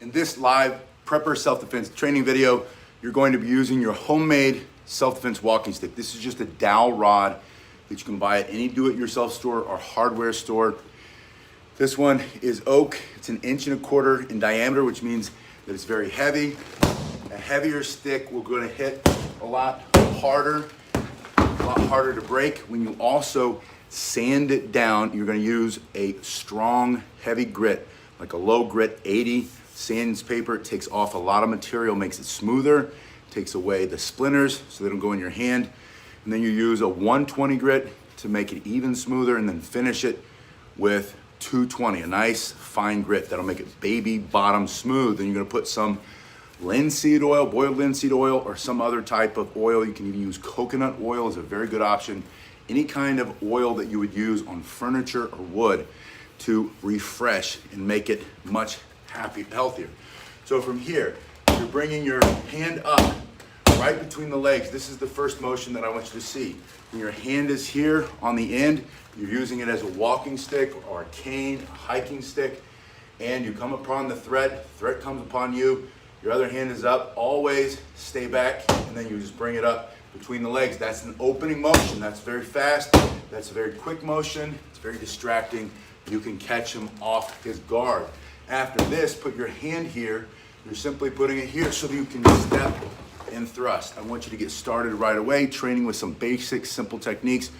In this live prepper self-defense training video, you're going to be using your homemade self-defense walking stick. This is just a dowel rod that you can buy at any do-it-yourself store or hardware store. This one is oak. It's 1.25 inches in diameter, which means that it's very heavy. A heavier stick will going to hit a lot harder to break. When you also sand it down, you're going to use a strong, heavy grit, like a low grit 80 sandpaper. It takes off a lot of material, makes it smoother, takes away the splinters so they don't go in your hand. And then you use a 120 grit to make it even smoother, and then finish it with 220, a nice fine grit that'll make it baby bottom smooth. And you're gonna put some linseed oil, boiled linseed oil, or some other type of oil. You can even use coconut oil, is a very good option. Any kind of oil that you would use on furniture or wood to refresh and make it much healthier. So from here, you're bringing your hand up right between the legs. This is the first motion that I want you to see. When your hand is here on the end, you're using it as a walking stick or a cane, a hiking stick, and you come upon the threat comes upon you, your other hand is up, always stay back, and then you just bring it up between the legs. That's an opening motion. That's very fast. That's a very quick motion. It's very distracting. You can catch him off his guard. After this, put your hand here. You're simply putting it here so that you can step and thrust. I want you to get started right away, training with some basic, simple techniques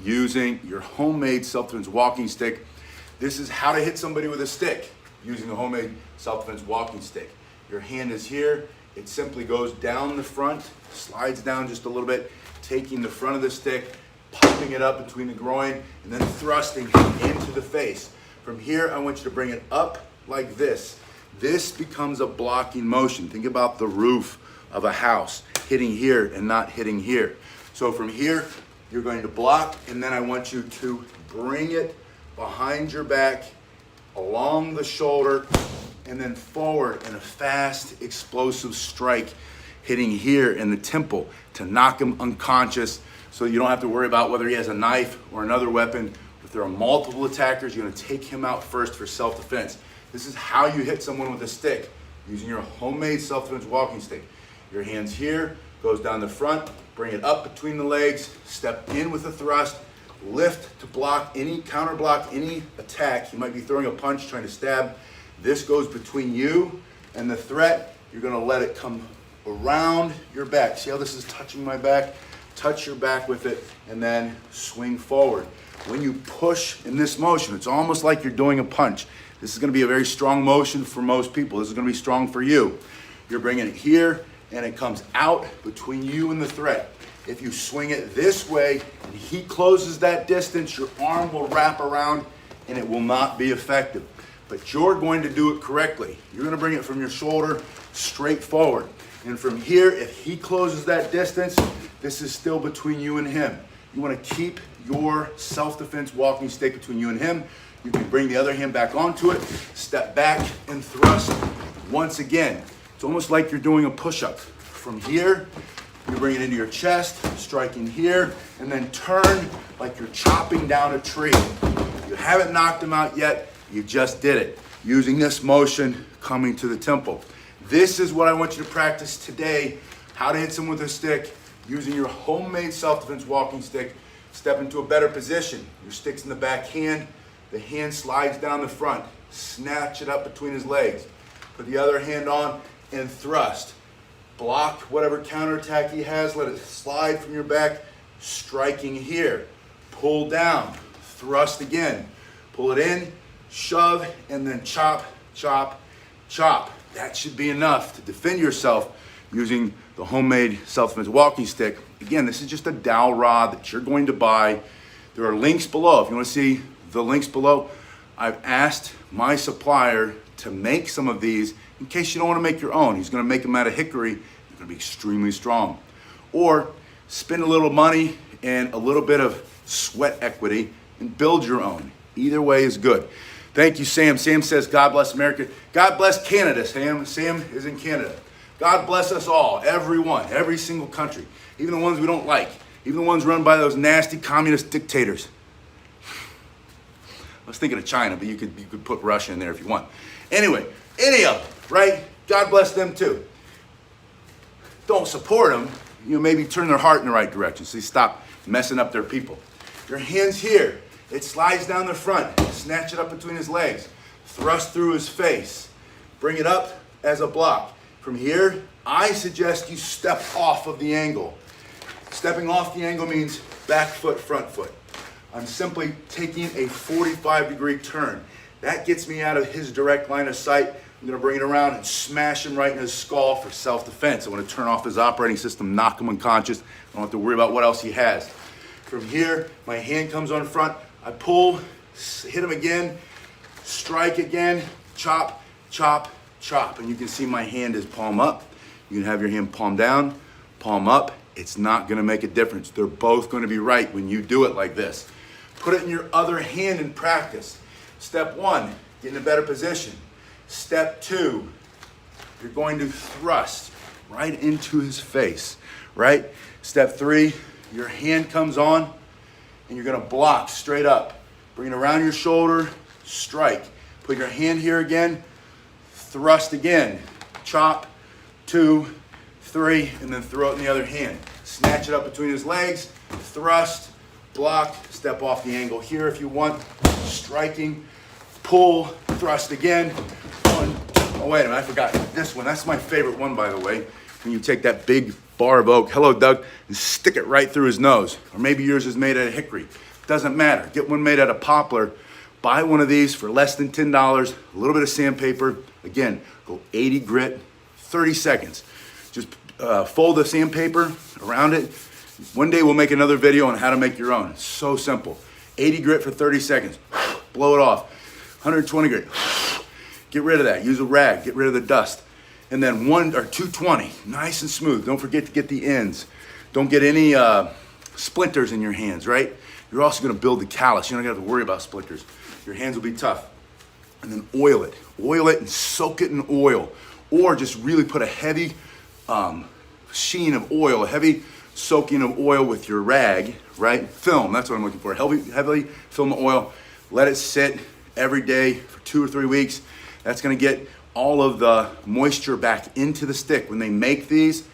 using your homemade self-defense walking stick. This is how to hit somebody with a stick using a homemade self-defense walking stick. Your hand is here. It simply goes down the front, slides down just a little bit, taking the front of the stick, popping it up between the groin, and then thrusting into the face. From here, I want you to bring it up like this. This becomes a blocking motion. Think about the roof of a house, hitting here and not hitting here. So from here, you're going to block, and then I want you to bring it behind your back, along the shoulder, and then forward in a fast, explosive strike, hitting here in the temple to knock him unconscious, so you don't have to worry about whether he has a knife or another weapon. If there are multiple attackers, you're going to take him out first for self-defense. This is how you hit someone with a stick, using your homemade self-defense walking stick. Your hands here, goes down the front, bring it up between the legs, step in with a thrust, lift to block any, counter block any attack. You might be throwing a punch, trying to stab. This goes between you and the threat. You're gonna let it come around your back. See how this is touching my back? Touch your back with it, and then swing forward. When you push in this motion, it's almost like you're doing a punch. This is going to be a very strong motion for most people. This is going to be strong for you. You're bringing it here, and it comes out between you and the threat. If you swing it this way, and he closes that distance, your arm will wrap around, and it will not be effective. But you're going to do it correctly. You're going to bring it from your shoulder straight forward. And from here, if he closes that distance, this is still between you and him. You want to keep your self-defense walking stick between you and him. You can bring the other hand back onto it, step back, and thrust once again. It's almost like you're doing a push-up. From here, you bring it into your chest, striking here, and then turn like you're chopping down a tree. You haven't knocked him out yet, you just did it. Using this motion, coming to the temple. This is what I want you to practice today, how to hit someone with a stick, using your homemade self-defense walking stick. Step into a better position. Your stick's in the back hand. The hand slides down the front. Snatch it up between his legs. Put the other hand on and thrust. Block whatever counterattack he has. Let it slide from your back. Striking here. Pull down. Thrust again. Pull it in, shove, and then chop, chop, chop. That should be enough to defend yourself using the homemade self-defense walking stick. Again, this is just a dowel rod that you're going to buy. There are links below. If you want to see the links below, I've asked my supplier to make some of these in case you don't want to make your own. He's going to make them out of hickory. They're going to be extremely strong. Or spend a little money and a little bit of sweat equity and build your own. Either way is good. Thank you, Sam. Sam says, God bless America. God bless Canada, Sam. Sam is in Canada. God bless us all, everyone, every single country, even the ones we don't like, even the ones run by those nasty communist dictators. I was thinking of China, but you could put Russia in there if you want. Anyway, any of them. right? God bless them too. Don't support them, maybe turn their heart in the right direction so they stop messing up their people. Your hands here, it slides down the front, snatch it up between his legs, thrust through his face, bring it up as a block. From here, I suggest you step off of the angle. Stepping off the angle means back foot, front foot. I'm simply taking a 45-degree turn. That gets me out of his direct line of sight. I'm gonna bring it around and smash him right in his skull for self-defense. I wanna turn off his operating system, knock him unconscious. I don't have to worry about what else he has. From here, my hand comes on front. I pull, hit him again, strike again, chop, chop, chop. And you can see my hand is palm up. You can have your hand palm down, palm up. It's not gonna make a difference. They're both gonna be right when you do it like this. Put it in your other hand in practice. Step one, get in a better position. Step two, you're going to thrust right into his face, right? Step three, your hand comes on and you're gonna block straight up. Bring it around your shoulder, strike. Put your hand here again, thrust again. Chop, 2, 3, and then throw it in the other hand. Snatch it up between his legs, thrust, block, step off the angle here if you want. Striking, pull, thrust again. 1, oh wait a minute, I forgot this one. That's my favorite one, by the way. When you take that big bar of oak, hello Doug, and stick it right through his nose. Or maybe yours is made out of hickory. Doesn't matter. Get one made out of poplar. Buy one of these for less than $10, a little bit of sandpaper. Again, go 80 grit, 30 seconds. Just fold the sandpaper around it. One day we'll make another video on how to make your own. It's so simple. 80 grit for 30 seconds. Blow it off. 120 grit. Get rid of that. Use a rag. Get rid of the dust. And then 1 or 220. Nice and smooth. Don't forget to get the ends. Don't get any splinters in your hands, right? You're also going to build the callus. You don't have to worry about splinters. Your hands will be tough. And then oil it. Oil it and soak it in oil. Or just really put a heavy sheen of oil, a heavy soaking of oil with your rag, right? Film, that's what I'm looking for. Heavily film the oil. Let it sit every day for 2 or 3 weeks. That's going to get all of the moisture back into the stick. When they make these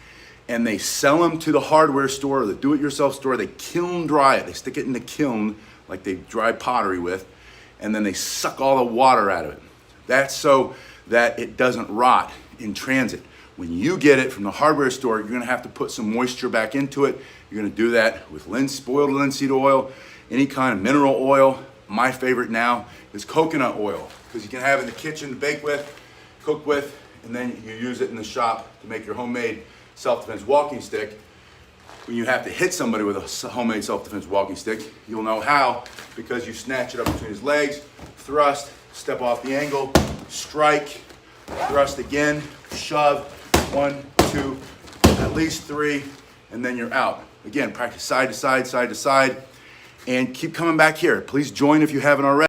and they sell them to the hardware store or the do-it-yourself store, they kiln dry it. They stick it in the kiln like they dry pottery with, and then they suck all the water out of it. That's so that it doesn't rot in transit. When you get it from the hardware store, you're gonna have to put some moisture back into it. You're gonna do that with boiled linseed oil, any kind of mineral oil. My favorite now is coconut oil, because you can have it in the kitchen to bake with, cook with, and then you use it in the shop to make your homemade self-defense walking stick. When you have to hit somebody with a homemade self-defense walking stick, you'll know how, because you snatch it up between his legs, thrust, step off the angle, strike, thrust again, shove, 1, 2, at least 3, and then you're out. Again, practice side to side, side to side, and keep coming back here. Please join if you haven't already.